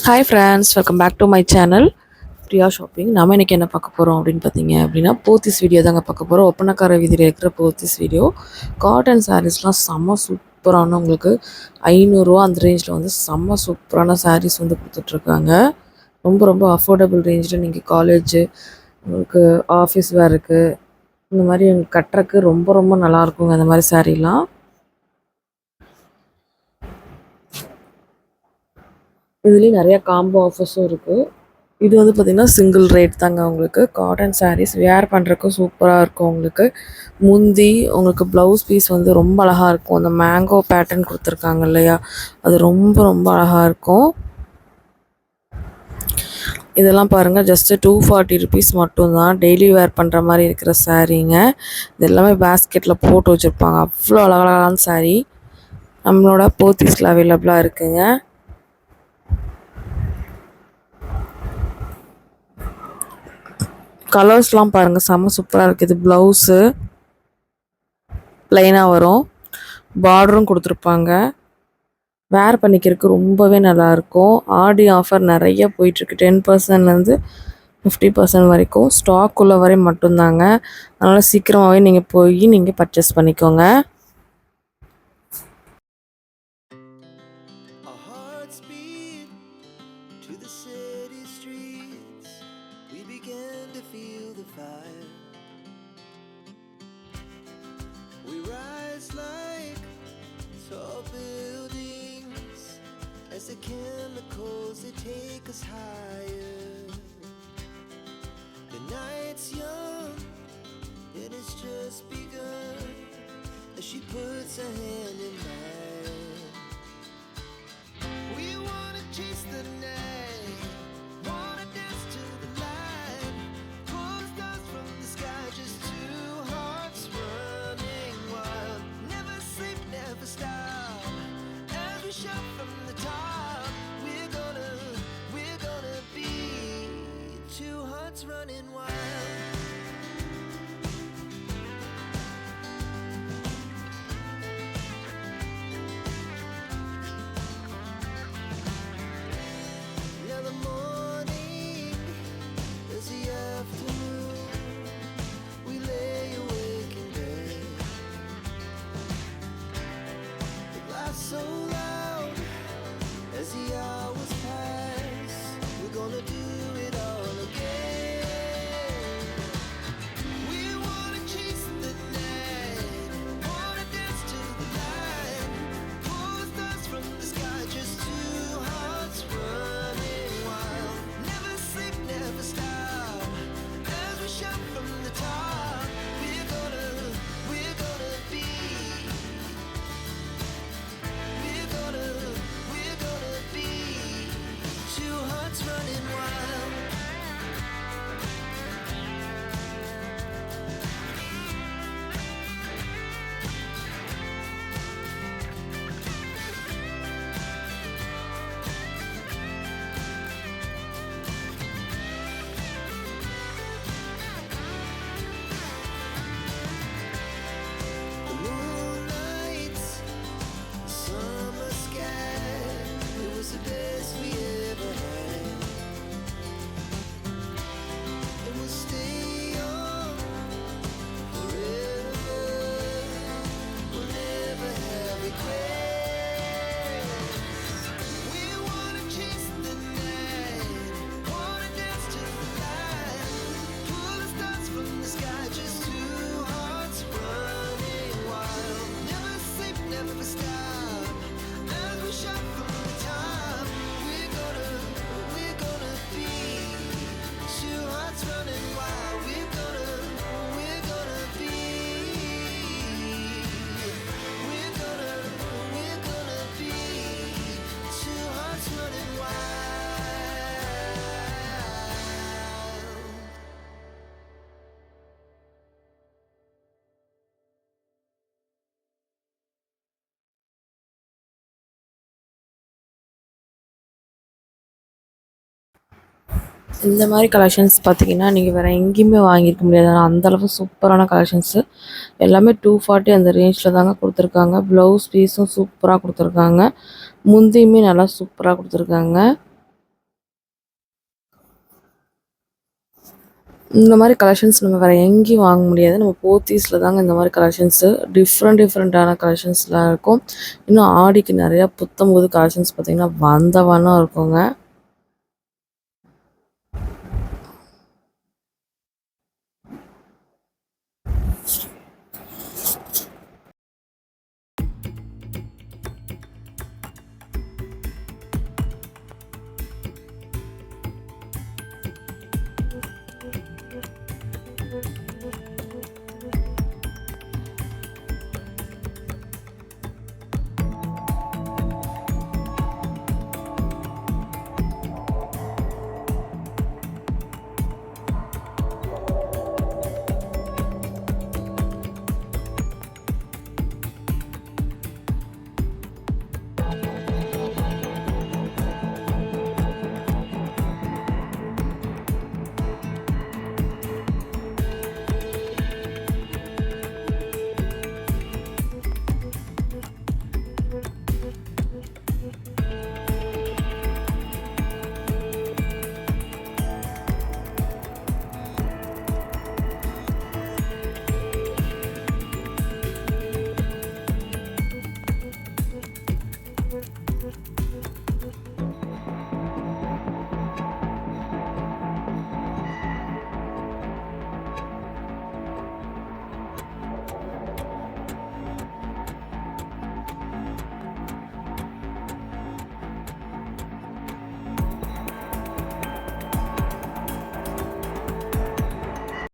Hi friends, welcome back to my channel Priya shopping. நம்ம இன்றைக்கி என்ன பார்க்க போகிறோம் அப்படின்னு பார்த்தீங்க அப்படின்னா, போத்தீஸ் வீடியோ தாங்க பார்க்க போகிறோம். ஒப்பனக்கார வீதியில் இருக்கிற போத்தீஸ் வீடியோ. காட்டன் சாரீஸ்லாம் செம்ம சூப்பரான, உங்களுக்கு 500 அந்த ரேஞ்சில் வந்து செம்ம சூப்பரான சாரீஸ் வந்து கொடுத்துட்ருக்காங்க. ரொம்ப ரொம்ப அஃபோர்டபுள் ரேஞ்சில் நீங்கள் காலேஜு, உங்களுக்கு ஆஃபீஸ் வேருக்கு, இந்த மாதிரி உங்களுக்கு கட்டுறக்கு ரொம்ப ரொம்ப நல்லாயிருக்குங்க அந்த மாதிரி சாரீலாம். இதுலேயும் நிறையா காம்போ ஆஃபர்ஸும் இருக்குது. இது வந்து பார்த்திங்கன்னா சிங்கிள் ரேட் தாங்க. உங்களுக்கு காட்டன் சாரீஸ் வேர் பண்ணுறக்கும் சூப்பராக இருக்கும். உங்களுக்கு முந்தி உங்களுக்கு ப்ளவுஸ் பீஸ் வந்து ரொம்ப அழகாக இருக்கும். அந்த மேங்கோ பேட்டர்ன் கொடுத்துருக்காங்க இல்லையா, அது ரொம்ப ரொம்ப அழகாக இருக்கும். இதெல்லாம் பாருங்கள், ஜஸ்ட்டு 240 ருபீஸ் மட்டும்தான். டெய்லி வேர் பண்ணுற மாதிரி இருக்கிற சாரீங்க. இது எல்லாமே பேஸ்கெட்டில் போட்டு வச்சுருப்பாங்க. அவ்வளோ அழகழகான சாரீ நம்மளோட போத்தீஸில் அவைலபிளாக இருக்குங்க. கலர்ஸ்லாம் பாருங்கள், செம்ம சூப்பராக இருக்குது. இது ப்ளவுஸு ப்ளைனாக வரும், பார்டரும் கொடுத்துருப்பாங்க. வேர் பண்ணிக்கிறதுக்கு ரொம்பவே நல்லாயிருக்கும். ஆடி ஆஃபர் நிறைய போயிட்டுருக்கு. 10%லேருந்து 50% வரைக்கும் ஸ்டாக் உள்ள வரை மட்டும்தாங்க. அதனால் சீக்கிரமாகவே நீங்கள் போய் நீங்கள் பர்ச்சேஸ் பண்ணிக்கோங்க. As the chemicals, they take us higher. The night's young, and it's just begun. As she puts her hand in mine, we wanna chase the night, wanna dance to the light, pull the stars from the sky, just two hearts running wild. Never sleep, never stop, as we shout from the top. Running wild. Now the morning is the afternoon. We lay awake in bed. The glass so loud as the hours pass. We're gonna do it all again. இந்த மாதிரி collections பார்த்தீங்கன்னா நீங்கள் வேறு எங்கேயுமே வாங்கியிருக்க முடியாது. ஆனால் அந்தளவு சூப்பரான கலெக்ஷன்ஸு எல்லாமே 240 அந்த ரேஞ்சில் தாங்க கொடுத்துருக்காங்க. ப்ளவுஸ் பீஸும் சூப்பராக கொடுத்துருக்காங்க. முந்தியுமே நல்லா சூப்பராக கொடுத்துருக்காங்க. இந்த மாதிரி கலெக்ஷன்ஸ் நம்ம வேறு எங்கேயும் வாங்க முடியாது. நம்ம போத்தீஸில் தாங்க இந்த மாதிரி கலெக்ஷன்ஸு டிஃப்ரெண்ட்டான கலெக்ஷன்ஸ்லாம் இருக்கும். இன்னும் ஆடிக்கு நிறையா புத்தம் புது கலெக்ஷன்ஸ் பார்த்திங்கன்னா வந்த வண்ணம் இருக்குங்க.